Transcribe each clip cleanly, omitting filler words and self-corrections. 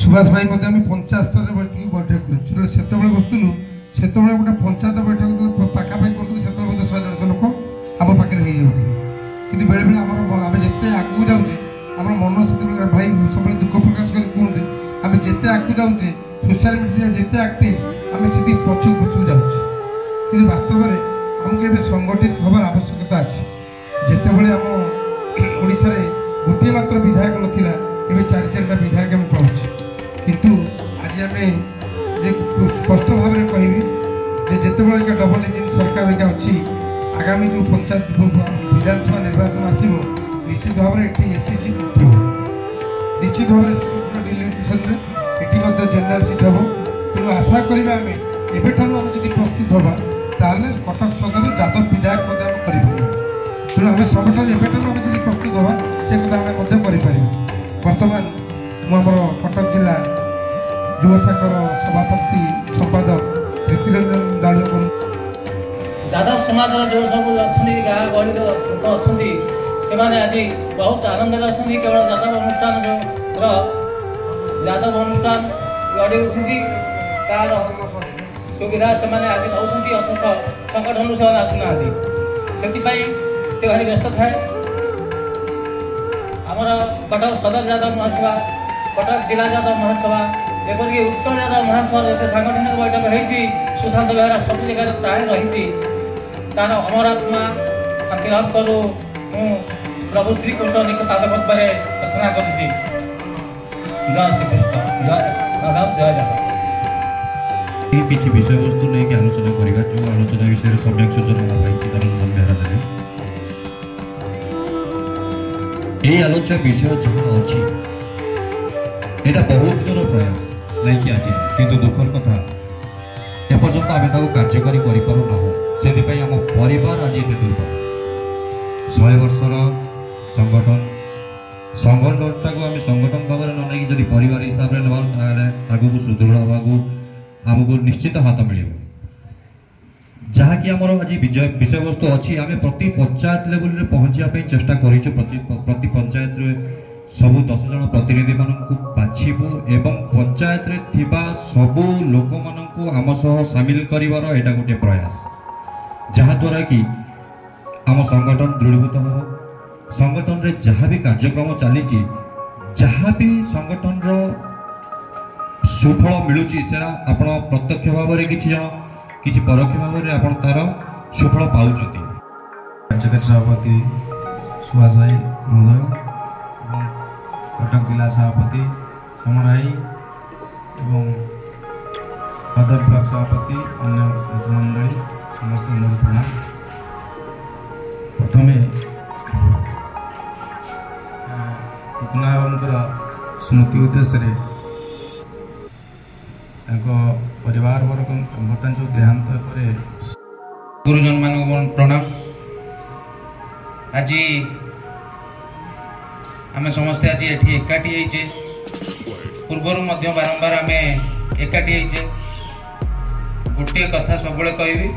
सुभाष भाई पंचायत स्तर में बैठक कर से बसुलू से गोटे पंचायत बैठक पाखापाखि करूँ से 100-150 लोक आम पाखे हो जाते कि बेले बेले आम जिते आगू जाऊे आम मन से भाई सब दुख प्रकाश कर कहते आम जिते आगू जाऊे सोशल मीडिया जिते एक्टिव आम से पछू पछू जाऊे कि वास्तव में आमको संगठित हबार आवश्यकता अच्छे जितेबाला आम ओडिशा रे गोटे मात्र विधायक नाला एवं 4-4टा विधायक आम पाऊँ किंतु आज आम स्पष्ट भाव में कहबी जितेबाला एक डबल इंजिन सरकार अच्छी आगामी जो पंचायत विधानसभा निर्वाचन आसो निश्चित भाव में ये एससीसी उठो निश्चित भाव में इलेक्शन ये जेनेल सीट हम तेणु आशा करें आम एवं जब प्रस्तुत हवा ताले कटक सदर यादव विधायक करें तेणु आम सब एवं जब प्रस्तुत हवा से कथा करें बर्तमान मुझे कटक जिला युव शाखार सभापति संपादक प्रीतिरंजन डालुआ यादव समाज जो सब अच्छा गाँ गहली लोक अच्छा आज बहुत आनंद अच्छा केवल यादव अनुष्ठान जो यादव अनुष्ठान गढ़ी उठी तार सुविधा से आज नौकरी अथच संगठन से आसुना से भारी व्यस्त थाए आमर कटक सदर यादव महासभा कटक जिला यादव महासभा एपरिक उत्तर यादव महासभा जो सांगठनिक बैठक होती सुशांत बेहरा सब जगह प्राय रही तार अमर आत्मा शांति लाभ करू प्रभु श्रीकृष्ण पाद पद्मे प्रार्थना करुँगी जय श्रीकृष्ण जय माधव जय यादव किसी विषय वस्तु नहीं आलोचना करवा जो आलोचना विषय सम्यक सूचना भाई चिदानंद बेहरा देवे ये आलोचना विषय जहाँ अच्छी यहाँ बहुत दिन प्रयास नहीं कि आज किंतु दुखर कथा एपर्यंत आम कार्यकारी करूना से आम परिवार आज ये दुर्बल 100 वर्षर संगठन संगठनटा को आम संगठन भाव में न नहीं जब परिवार हिसाब से ना आगू सुदृढ़ हवाक आमको निश्चित हाथ मिल जहाँकि आमर आज विषय वस्तु अच्छी आम प्रति पंचायत लेवल में पहुँचापी चेष्टा करूँ प्रति पंचायत सबू 10 जन प्रतिनिधि मानक बाछबू एवं पंचायत रे थिबा सबू लोक मानक आम सह सामिल करिवार एटा गोटे प्रयास जहाँ द्वारा कि आम संगठन दृढ़ीभूत हो संगठन रे जहाँ भी कार्यक्रम चली जहाँ भी संगठन रो सुफल मिलूची सेरा आपण प्रत्यक्ष भाव में किसी जन किसी परोक्ष भाव में आपण तार सुफल पाउछथि कार्यकारी सभापति सुभाष भाई महोदय कटक जिला सभापति समराई एवं सदर ब्लॉक सभापति अन्य मित्रमंडली समस्त मोर प्रणाम प्रथम पद्मनाभंकर स्मृति उद्देश्य परिवार वर्ग बर्तमान जो देहांत करे गुरुजन मान प्रणाम आज आम समस्ते आज ये एकाठी होइचे पूर्वर बारंबार आम एकाठी होइचे गोटे कथा सब कहबी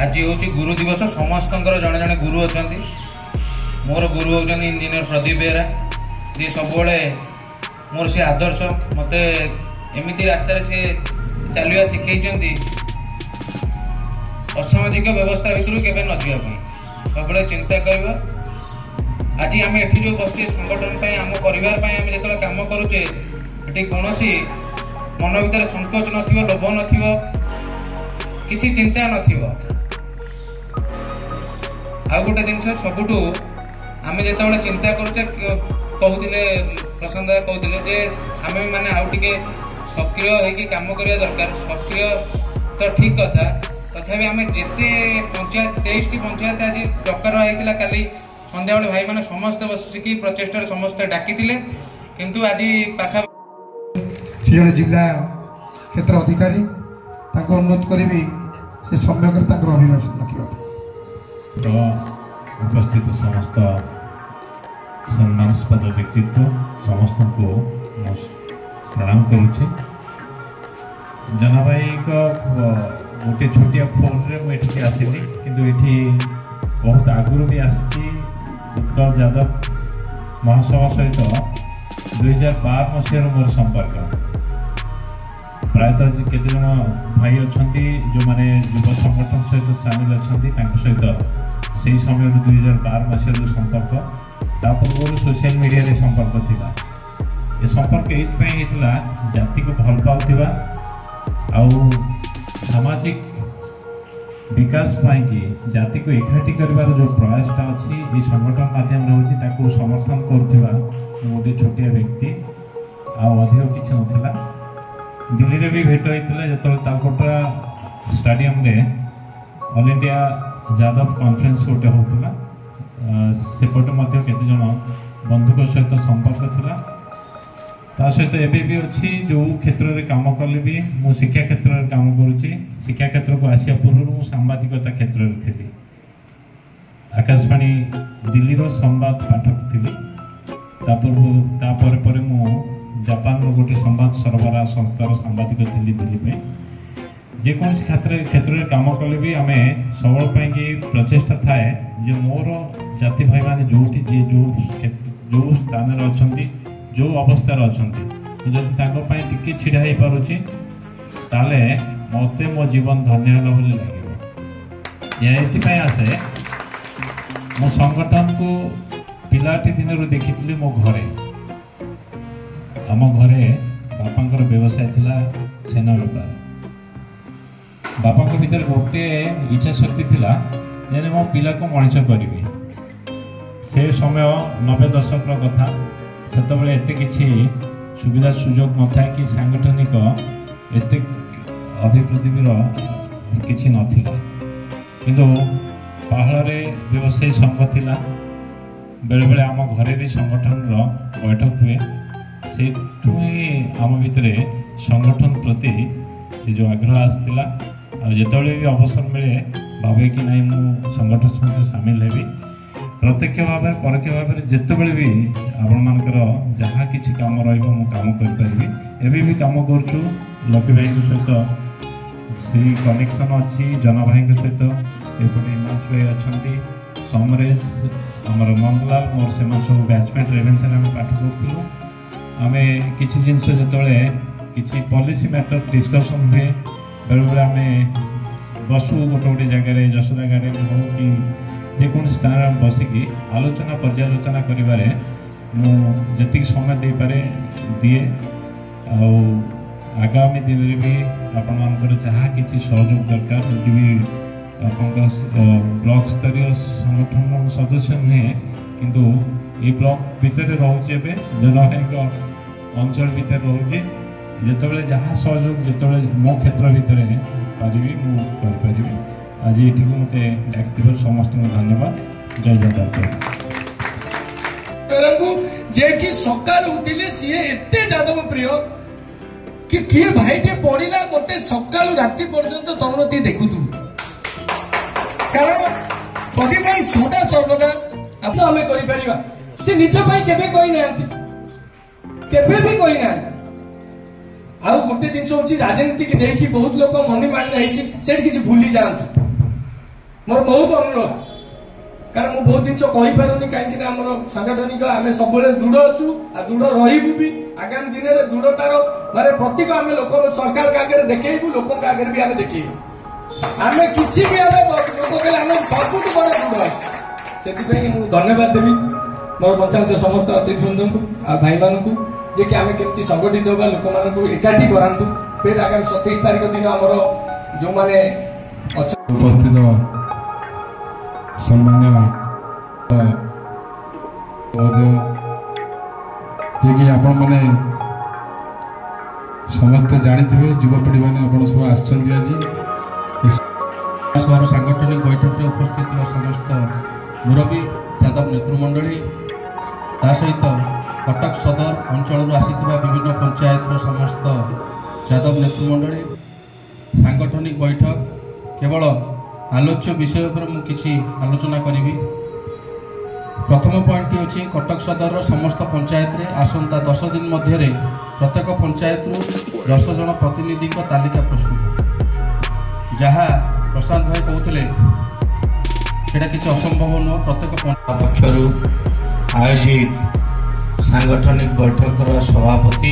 आज हूँ गुरु दिवस समस्त जड़े जड़े गुरु अच्छा मोर गुरु होती इंजीनियर प्रदीप बेहरा जी सब मोर से आदर्श मत एमती रास्तार से चलवा शिखई असामाजिक व्यवस्था भितर के न जावाई सब चिंता कर आज आम एठी जो बच्चे संगठन पे आम परिवार पे आम जो काम करुचे ये कौन मन भर संकोच न लोभ न किसी चिंता न गोटे जिन सबुठू आम जो चिंता करुचे कहते प्रशांत कहते आम मैंने आउ टे सक्रिय होगी काम करने दरकार सक्रिय तो ठीक कथा तथापि आम जिते पंचायत 23टी पंचायत आज डकार होता काली संध्या बेले भाई मैंने समस्त बसिकी प्रचेषा समस्ते डाकी किंतु आज पाखा जड़े जिला क्षेत्र अधिकारी अनुरोध करी से सम्यक अभिभाषण रखा उपस्थित समस्त सम्मानास्पद व्यक्तित्व समस्त को प्रणाम करुचे जना भाई गोटे छोटिया फोन रे मुझे आसली किंतु ये बहुत आगुरी भी आसी उत्कल यादव महासभा सहित 2012 मसीह मोर संपर्क प्रायतः केते जन भाई अच्छा जो मैंने युव संगठन सहित सामिल अच्छा सहित से समय 2012 मसीह संपर्क ता पूर्व सोशल मीडिया रे संपर्क थिला ये संपर्क ये जाति को भल पाउथिबा आउ सामाजिक विकास कि जाति को एकाठी कर जो प्रयासटा अच्छी ये संगठन माध्यम होची ताको समर्थन करथिबा गोटे छोटिया व्यक्ति अधिक किसी नाला दिल्ली रे भी भेट होता जो तालकोटा स्टाडियम रे ऑल इंडिया यादव कॉन्फ्रेंस गोटे होता सेपटे केते जन बंधुक सहित संपर्क थिला ता सहित एबे भी अच्छी जो क्षेत्र में काम कले भी मु शिक्षा क्षेत्र में काम करुच्ची शिक्षा क्षेत्र को आसिया पूर्व मु सांबादिकता क्षेत्र में थी आकाशवाणी दिल्ली रो संवाद पाठक थी तापर मु जापान रो गोटे संवाद सरबराह संस्थार सांबादिक थी दिल्ली में जेकोसी क्षेत्र में काम कले भी आम सबल प्रचेषा थाए जो मोर जाति भाई मैंने जो स्थान अच्छा जो अवस्था अच्छा जदि टिके छिड़ा हो पारुची ताले मते मो जीवन धन्य है बोली लगे आसे मो संगठन को पिलाटी दिन देखी मो घरे आम घरे बापा व्यवसाय थिला छेना बेपार बापा भीतर गोटे इच्छा शक्ति थिला जे मो पिला को मଣିଷ करी से समय 90 दशक कथा सेतबेले एते किछि सुविधा सुजोग न था कि सांगठनिक एते अभिवृद्धि किछि नथिला किंतु पहाड़ रे व्यवसायी संघ थिला बेले बेले आम घरे भी संगठन रो बैठक हुए से आम भितरे संगठन प्रति से जो आग्रह आसला जिते भी अवसर मिले भावे कि नहीं मु संगठन सहित सामिल हेबी प्रत्यक्ष भाव परोक्ष भाव जिते भी आपण मानकर जहाँ किसी काम काम करी एवं भी काम करुचु लकी भाई सहित से कनेक्शन अच्छी जना भाई सहित एपटे हिमांशु भाई अच्छा समरेश आमर नंदलाल मोर से सब बैचमेट रेवेन्सा आम पाठ करूँ आम किसी जिनस जो किसी पॉलिसी मैटर डिस्कसन हुए बेले बेले आम बसु गोटे गोटे जगह जशोदा गार्डन हो कि जेको स्थान बसिकी आलोचना पर्यालोचना करिबारे जी समय दे पारे दिए आगामी दिन में भी आपण जहाँ किसी सहयोग दरकार भी ब्लॉक स्तरीय संगठन सदस्य नुहे किंतु ये ब्लॉक भितर रोचे जनभाई अंचल भितर रोचे जिते जहाँ सहयोग जिते मो क्षेत्र भितर पारि मुझे आज ये मत डाक समस्त धन्यवाद जय जगन्नाथ जे कि सकाल उठिले सीए एते जादव प्रिय कि किए भाईटे पड़िला मते सकाल राति पर्यंत तरुणती देखुतु कारण पति भाई सदा सर्वदा आप हमें करि परिबा से निज भाई केबे कहि नांती केबे भी कहि नांती आ गोटे दिन होची राजनीति की देखि बहुत लोक मनी मान रही सेठ किसी भूली जांतु मोर बहुत अनुरोध कारण मुझे बहुत जिन कहीपरि कहीं आम सांगठनिक आम सब दृढ़ अच्छु दृढ़ रही भी आगामी दिन में दृढ़तार माने प्रतीक आम लोक सरकार के आगे देखू लोक आगे भी आम देखू आम कि लोक कहले आम सब बड़ा दृढ़ अच्छे से धन्यवाद देवी मोर पंचांश समस्त अतिथिवृंद को भाई मान को जे कि आम केमती संगठित होगा लोक मान एकाठी करातु फिर आगामी 27 तारिख दिन आमर जो मैंने उपस्थित सम्मान्य जे आपण मैंने समस्ते जानी युवपीढ़ी मैंने आप सब आज सांगठनिक बैठक में उपस्थित समस्त मुरबी यादव नेतृमंडली ता सहित कटक सदर अंचल आसी विभिन्न पंचायत समस्त यादव नेतृमंडली सांगठनिक बैठक केवल आलोच्य विषय पर मु किछि आलोचना करी प्रथम पॉइंट होछि कटक सदर समस्त पंचायत रे आसंता 10 दिन मध्य प्रत्येक पंचायत रु 10 जन प्रतिनिधि तालिका प्रस्तुत जहाँ प्रशांत भाई कहते सेटा किसी असंभव नुह प्रत्येक पक्षर आयोजित सांगठनिक बैठक सभापति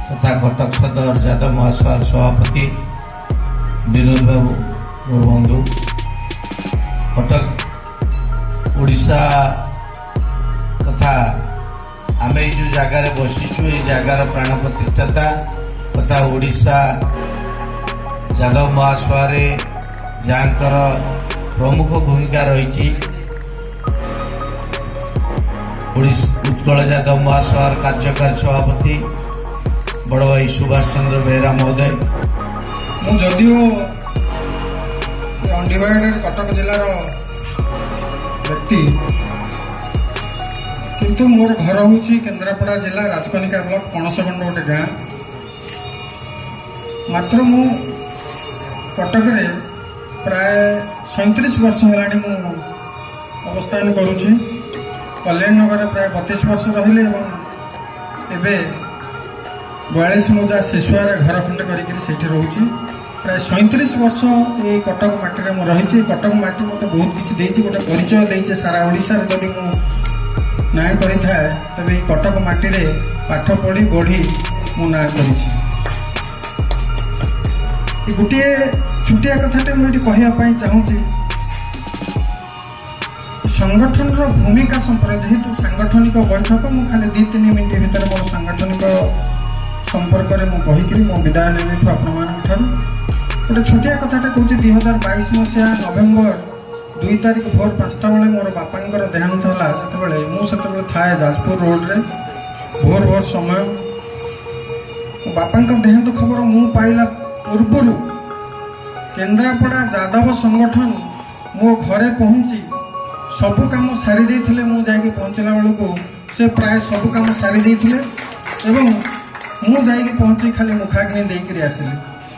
तथा कटक सदर यादव महासभा सभापति विनोद बाबू मोर बंधु, कटक ओडिशा तथा आम जो जगार बसीचु ये जगार प्राण प्रतिष्ठाता तथा ओडिशा यादव महासभा जहाँकर प्रमुख भूमिका रही उत्कल यादव महासभा कार्यकारी सभापति बड़ भाई सुभाष चंद्र बेहरा महोदय। जदियो अनडिवाइडेड कटक जिलार व्यक्ति किंतु मोर घर हूँ केन्द्रापड़ा जिला राजकनिका ब्लॉक पणसगंड गोटे गाँ। मात्र मु कटक रे प्राय 37 वर्ष है अवस्थान करुछि। कल्याण नगर प्राय 32 वर्ष रहिले एवं 42 मोजा शिशुआर घर खंड कर रोची। प्राय 37 वर्ष ये कटक माटी में रही। कटक माटी मत बहुत किसी गोटे परिचय देचे सारा ओडिशा रे। जदि मु ना करि थाए तबे कटक माटी रे पाठ पढ़ी बढ़ी मु ना करिछि। गोटे छुटिया कथाटे मुझे कहवाई चाहूँगी संगठन भूमिका संपर्क जेहेतु सांगठनिक बैठक मु खाली 2-3 मिनिट भितर मोर सांगठनिक संपर्क में मुझे मो विदाय नेबी आपठ गोटे छोटिया कथाटे कहूँ 2022 मसीहा नवेम्बर 2 तारिख भोर 5टा बेले मोर बापांकर देहांत होला। जितेबाला मुझे थाए जाजपुर रोड रे भोर भोर समय बापांकर देहांत खबर मु पाइला पूर्व केन्द्रापड़ा यादव संगठन मो घरे पहुंची सबु काम सारी देइथिले। मु जाइके पहुंचला बेलू से प्राय सबु काम सारी देइथिले एवं मु जाइके पहुंची खाली मुखाग्नि देइकरी आसिले।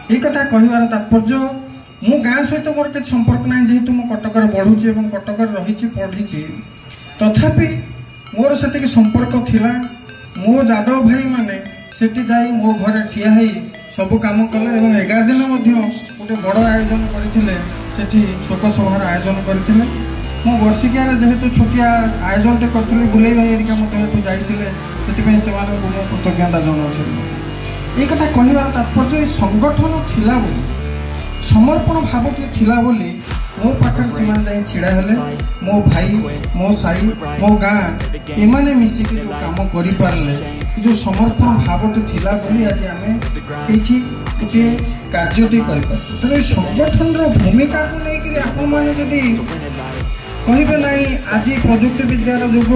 ये कथा कहवार तात्पर्य मु गाँ सहित मोर के संपर्क ना जेहेतु मु कटक बढ़ुची एवं कटक रही पढ़ी तथापि मोर से संपर्क थिला। मो यादव भाई माने सेठी जाई मो घरे ठिया है सबु काम कले एवं 11 दिन गोटे बड़ आयोजन करथिले। सेठी शोक सभार आयोजन करथिले। मो वर्षिकिया जेहेतु छोटिया आयोजन टे करथिले बुलाई भाई एरिका मत हेतु जाइथिले सेठी से कृतज्ञता जनाऊँ। ये कथा कहवार तात्पर्य संगठन थिला बोली समर्पण भाव थिला बोली मो पाखर सीमान जाई छिड़ा हेले मो भाई मो साई मो गाँ एमाने मिसिकी जो काम करि पारले जो समर्पण भाव थिला बोली आज आमे एठी गोटे कार्यटी करि पारछु। तेणु संगठन भूमिका को लेकर आपण माने जदि कहबे नहीं आज प्रजुक्ति विद्यार जुग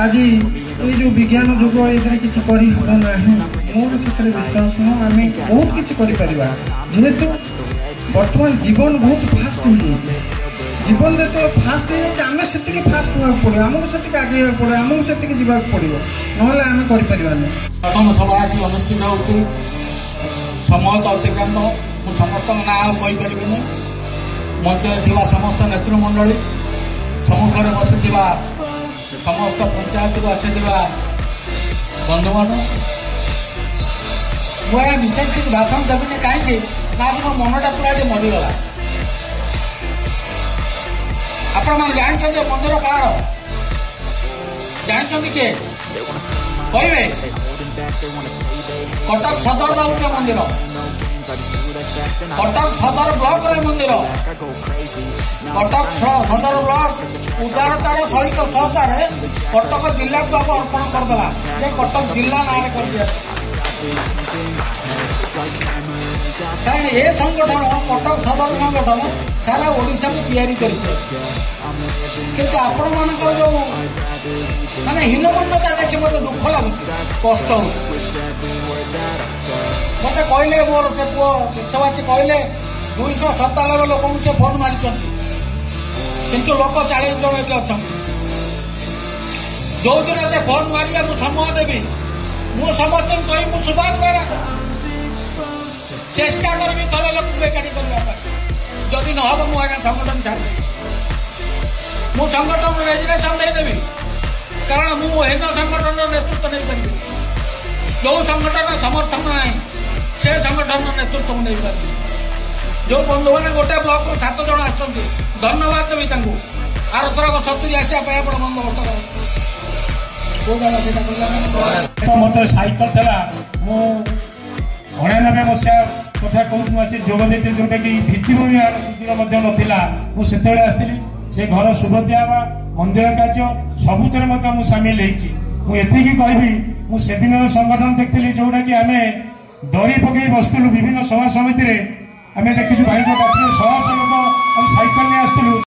आज ये जो विज्ञान जुग ये किसी करना मोर से विश्वास नुह आम बहुत किसी जेहेतु बर्तमान जीवन बहुत फास्ट हो जाए। जीवन जो फास्ट हो जाए आम से फास्ट होगा पड़ो आमको से आगे पड़ो आमको से जावाक पड़ो ना आम कर प्रथम सभा अनुष्ठित हो समय तो अतिक्रांत मुझे समस्त ना कहीपरि मंच समस्त नेतृमंडली सम्मुखें बसी समस्त पंचायत को आसवा बंधु मान मुझे विशेष किसी भाषण देवी कहीं मो मनटा पूरा मरीगला। आपण मैंने जानते मंदिर कह जानते किए कहे कटक सदर रोचे मंदिर कटक सदर ब्लॉक रे मंदिर कटक सदर ब्लॉक उदारतार सहित सहकार कटक जिला को आप अर्पण करदेला जे कटक जिला ना कर दिया। कारण ये संगठन कटक सदर संगठन सारा ओडिशा को तैयारी किंतु आपण मान जो माने हीनमन्यता देखी मत दुख लगुच कष्ट हो मत कहले मोर से पुओ तीर्थवासी कहले 297 लोक से फोन मारी किंतु लोक 40 जन ये अच्छा जो दिन से फोन मारे मुझे समय देवी मु समर्थन करी सुभाष बेहरा चेष्टा करी थोड़े लोक बेकारी करने जदि न हम मुझे संगठन छाड़ मु संगठन रेजिग्नेशन देदेवी कारण मुझे संगठन नेतृत्व नहीं पारि जो संगठन समर्थन ना से संगठन नेतृत्व नहीं पारि जो बंधु मैंने गोटे ब्लॉक 7 जन आसुँच धन्यवाद देवी आर थरक 70 आसा बंदोबस्त ମତେ ସାଇକେଲ ଥିଲା ମୁଁ 99 ମସିହା କଥା କହୁଛି ଆସି ଯୋଗ ଦେଇଥିଲି ଯୋଉଟାକି ଭିତ୍ତିଭୂମି ସୁଦୂର ମଧ୍ୟ ନଥିଲା। ମୁଁ ସେତେବେଳେ ଆସିଥିଲି ସେ ଘର ସୁଭଦ୍ରା ହେବା ମନ୍ଦିର କାର୍ଯ୍ୟ ସବୁଥିରେ ମଧ୍ୟ ମୁଁ ସାମିଲ ହେଇଛି। ମୁଁ ଏତିକି କହିବି ମୁଁ ସେଦିନର ସଂଗଠନ ଦେଖିଥିଲି ଯୋଉଟାକି ଆମେ ଦରି ପକେଇ ବସୁଥିଲୁ ବିଭିନ୍ନ ସଭା ସମିତିରେ। ଆମେ ଦେଖିଛୁ ଭାଇଙ୍କ ପାଖରେ 100 ଲୋକ ଆମେ ସାଇକେଲ ନେଇ ଆସିଥିଲୁ।